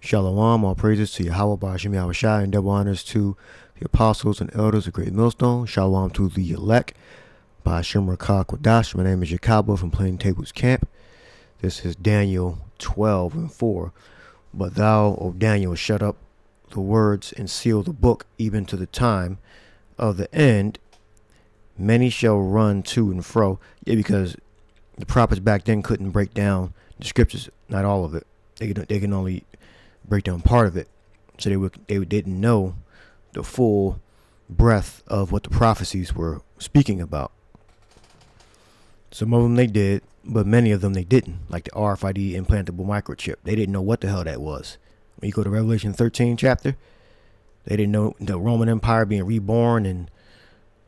Shalom, all praises to Yahweh Ba'ashem Yahushua, and double honors to the apostles and elders of Great Millstone. Shalom to the elect. Ba'ashem Rakah Kodash. My name is Yakalba from Plain Tables Camp. This is Daniel 12:4. But thou, O Daniel, shut up the words and seal the book, even to the time of the end. Many shall run to and fro. Yeah, because the prophets back then couldn't break down the scriptures, not all of it. They can only break down part of it, so they didn't know the full breadth of what the prophecies were speaking about. Some of them they did, but many of them they didn't, like the RFID implantable microchip. They didn't know what the hell that was. When you go to Revelation 13 chapter, they didn't know the Roman Empire being reborn, and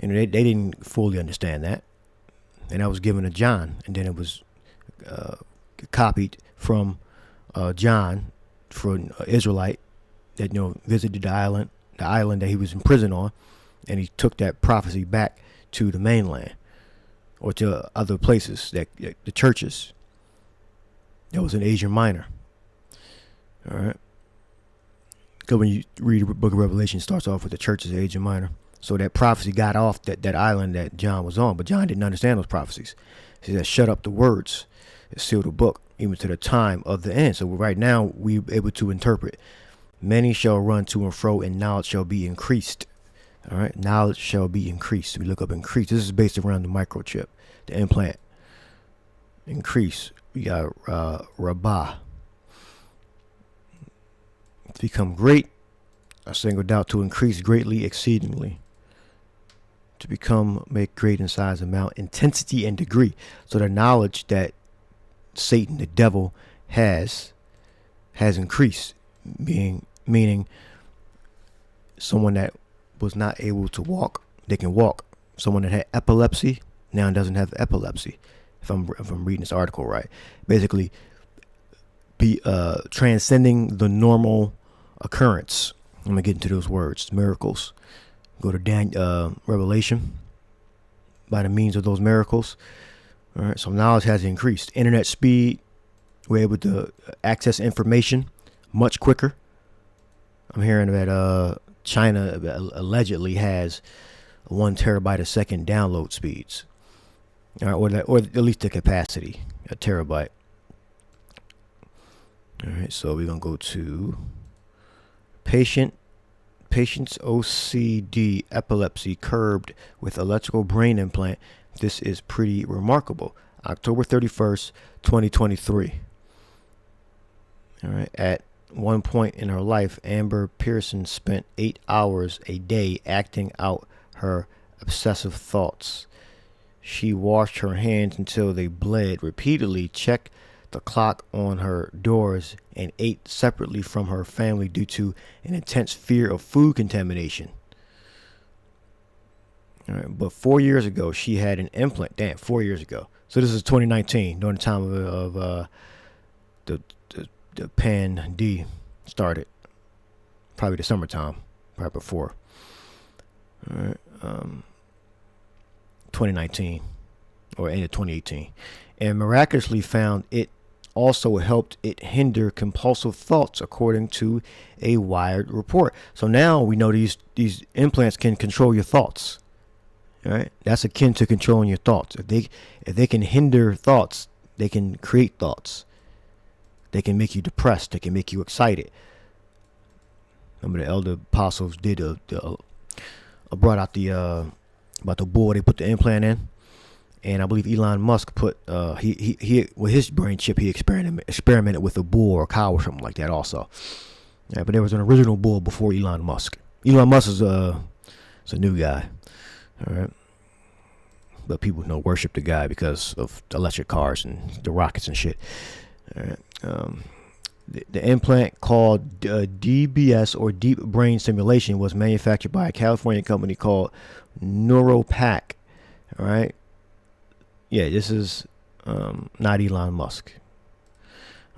they didn't fully understand that. And that was given to John, and then it was copied from John, for an Israelite that visited the island that he was in prison on, and he took that prophecy back to the mainland or to other places, that the churches that was in Asia Minor. All right, because when you read the book of Revelation, it starts off with the churches of Asia Minor. So that prophecy got off that island that John was on, but John didn't understand those prophecies. He said, "Shut up the words and seal the book, even to the time of the end." So right now we're able to interpret. Many shall run to and fro, and knowledge shall be increased. All right, knowledge shall be increased. We look up increase. This is based around the microchip, the implant. Increase. We got Rabbah. To become great, I singled out to increase greatly, exceedingly. To make great in size, amount, intensity, and degree. So the knowledge that Satan, the devil, has increased, meaning someone that was not able to walk, they can walk. Someone that had epilepsy now doesn't have epilepsy. If I'm reading this article right, basically, be transcending the normal occurrence. I'm gonna get into those words, miracles. Go to Revelation. By the means of those miracles. All right, so knowledge has increased. Internet speed, we're able to access information much quicker. I'm hearing that China allegedly has 1 terabyte a second download speeds. All right, or at least the capacity, a terabyte. All right, so we're gonna go to patient's OCD epilepsy curbed with electrical brain implant. This is pretty remarkable. October 31st, 2023. All right. At one point in her life, Amber Pearson spent 8 hours a day acting out her obsessive thoughts. She washed her hands until they bled, repeatedly checked the clock on her doors, and ate separately from her family due to an intense fear of food contamination. All right, but 4 years ago, she had an implant. Damn, 4 years ago. So this is 2019, during the time of the Pan-D started. Probably the summertime, probably before. All right, 2019 or end of 2018, and miraculously found it also helped it hinder compulsive thoughts, according to a Wired report. So now we know these implants can control your thoughts. All right, that's akin to controlling your thoughts. If they can hinder thoughts, they can create thoughts. They can make you depressed. They can make you excited. Remember the elder apostles did brought out about the bull they put the implant in, and I believe Elon Musk put he with his brain chip he experimented with a bull or a cow or something like that also. Yeah, but there was an original bull before Elon Musk. Elon Musk is a new guy. All right, but people worship the guy because of the electric cars and the rockets and shit. All right, the implant called DBS or deep brain stimulation was manufactured by a California company called Neuropac. All right, yeah, this is not Elon Musk.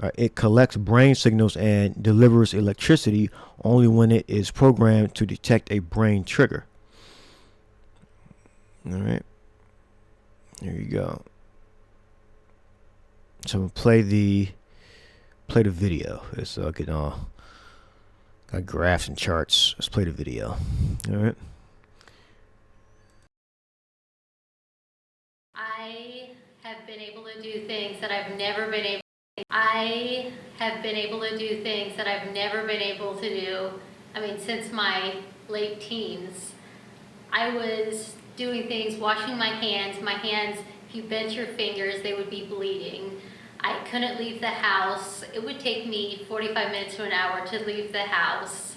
All right, it collects brain signals and delivers electricity only when it is programmed to detect a brain trigger. All right, there you go. So I'm gonna play the video. It's getting all Got graphs and charts. Let's play the video. All right. I have been able to do things that I've never been able to. I have been able to do things that I've never been able to do. I mean, since my late teens. I was doing things, washing my hands. My hands, if you bent your fingers, they would be bleeding. I couldn't leave the house. It would take me 45 minutes to an hour to leave the house.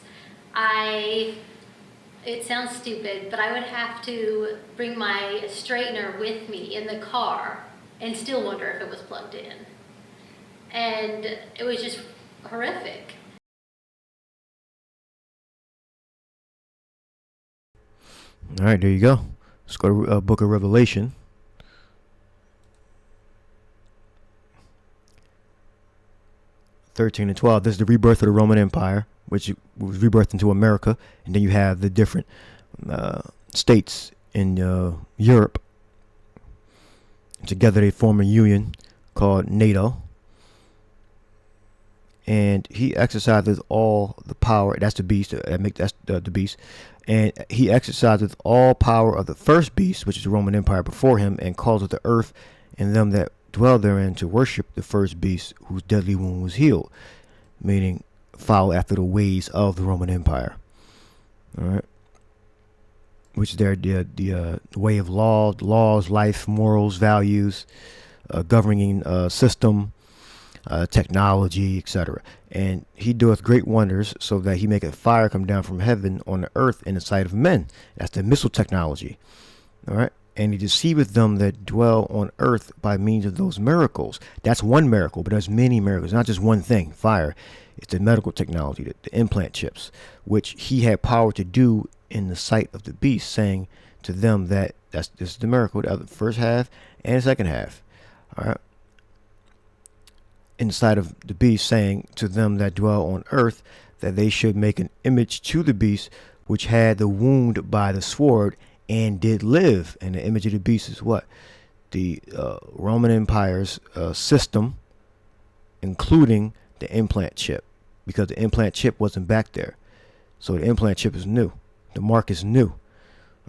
It sounds stupid, but I would have to bring my straightener with me in the car and still wonder if it was plugged in. And it was just horrific. All right, there you go. Let's go to Book of Revelation. (13 and 12). This is the rebirth of the Roman Empire, which was rebirthed into America, and then you have the different states in Europe. Together they form a union called NATO. And he exercises all the power. That's the beast. That's the beast. And he exercises all power of the first beast, which is the Roman Empire before him, and causes the earth and them that dwell therein to worship the first beast whose deadly wound was healed, meaning follow after the ways of the Roman Empire. All right. Which is the way of laws, life, morals, values, governing system, technology, etc. And he doeth great wonders, so that he maketh fire come down from heaven on the earth in the sight of men. That's the missile technology. All right. And he deceiveth them that dwell on earth by means of those miracles. That's one miracle, but there's many miracles. Not just one thing, fire. It's the medical technology, the implant chips, which he had power to do in the sight of the beast, saying to them that this is the miracle, the first half and the second half. All right. In the sight of the beast, saying to them that dwell on earth that they should make an image to the beast which had the wound by the sword and did live. And the image of the beast is what? The Roman Empire's system, including the implant chip, because the implant chip wasn't back there. So the implant chip is new. The mark is new.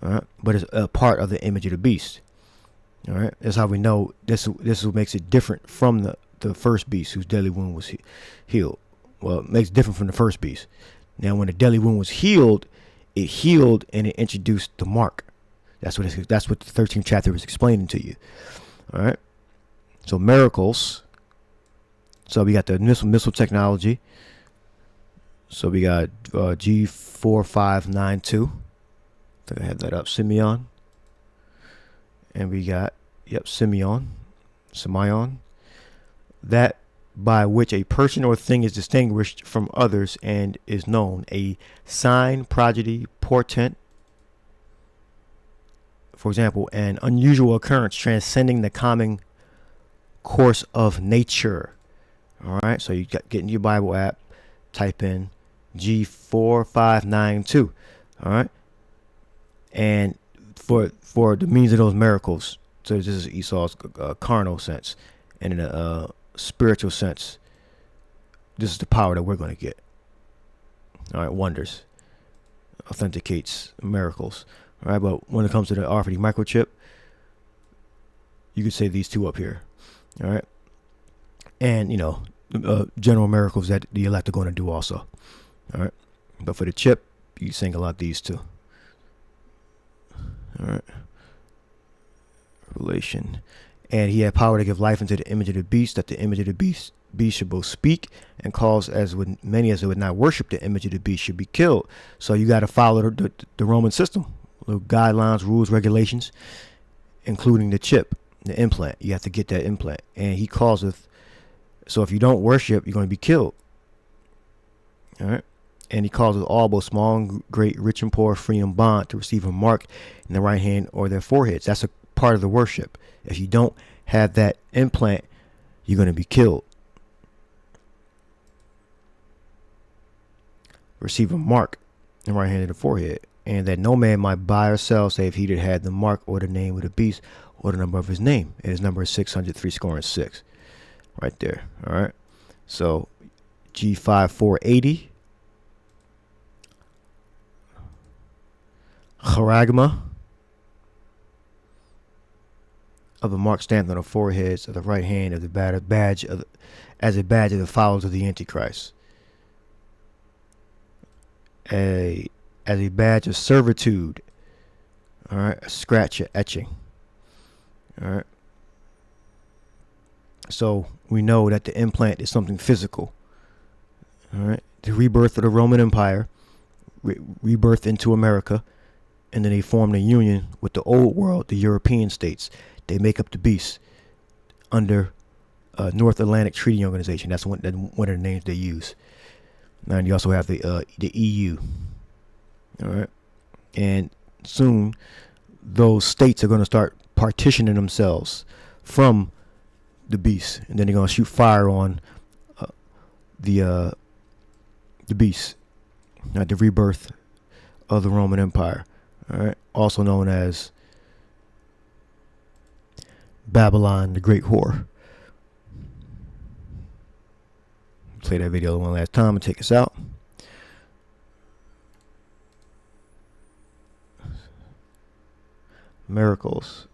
All right. But it's a part of the image of the beast. All right. That's how we know this is what makes it different from the first beast whose deadly wound was healed. Well, it makes it different from the first beast. Now, when the deadly wound was healed, it healed and it introduced the mark. That's what the 13th chapter is explaining to you. All right. So miracles. So we got the missile technology. So we got G4592. I think I had that up. Simeon. And we got, Simeon. That by which a person or thing is distinguished from others and is known. A sign, prodigy, portent. For example, an unusual occurrence transcending the common course of nature. All right. So you get in your Bible app, type in G4592. All right. And for the means of those miracles, so this is Esau's carnal sense, and in a spiritual sense, this is the power that we're going to get. All right, wonders, authenticates miracles. All right, but when it comes to the RFID microchip, you could say these two up here. All right, and general miracles that the elect are going to do also. All right, but for the chip, you single out these two. All right. Revelation. And he had power to give life into the image of the beast, that the image of the beast should both speak and cause many as would not worship the image of the beast should be killed. So you got to follow the Roman system, the guidelines, rules, regulations, including the chip, the implant. You have to get that implant. And he causeth. So if you don't worship, you're going to be killed. All right. And he causes all, both small and great, rich and poor, free and bond, to receive a mark in the right hand or their foreheads. That's a part of the worship. If you don't have that implant, you're going to be killed. Receive a mark in the right hand or the forehead. And that no man might buy or sell, save he that had the mark or the name of the beast or the number of his name. And his number is 600,306. Right there. All right. So G5480. charagma of a mark stamped on the foreheads of the right hand of the badge of as a badge of the followers of the Antichrist. As a badge of servitude. All right, a scratch, or etching. All right. So we know that the implant is something physical. All right, the rebirth of the Roman Empire, rebirth into America, and then they formed a union with the old world, the European states. They make up the beast under North Atlantic Treaty Organization. That's one of the names they use. And you also have the EU. All right, and soon those states are going to start partitioning themselves from the beast, and then they're going to shoot fire on the beast, the rebirth of the Roman Empire. All right, also known as Babylon the Great Whore. Play that video one last time and take us out. Miracles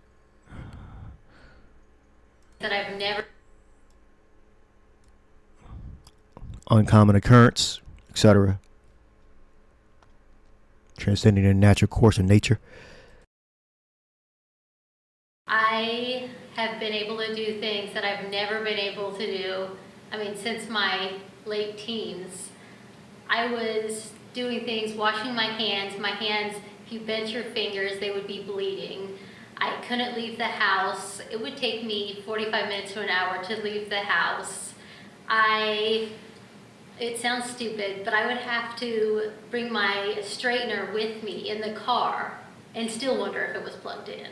that I've never. Uncommon occurrence, etc. Transcending the natural course of nature. I have been able to do things that I've never been able to do. I mean, since my late teens. I was doing things, washing my hands. My hands, if you bent your fingers, they would be bleeding. I couldn't leave the house. It would take me 45 minutes to an hour to leave the house. It sounds stupid, but I would have to bring my straightener with me in the car and still wonder if it was plugged in.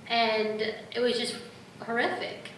And it was just horrific.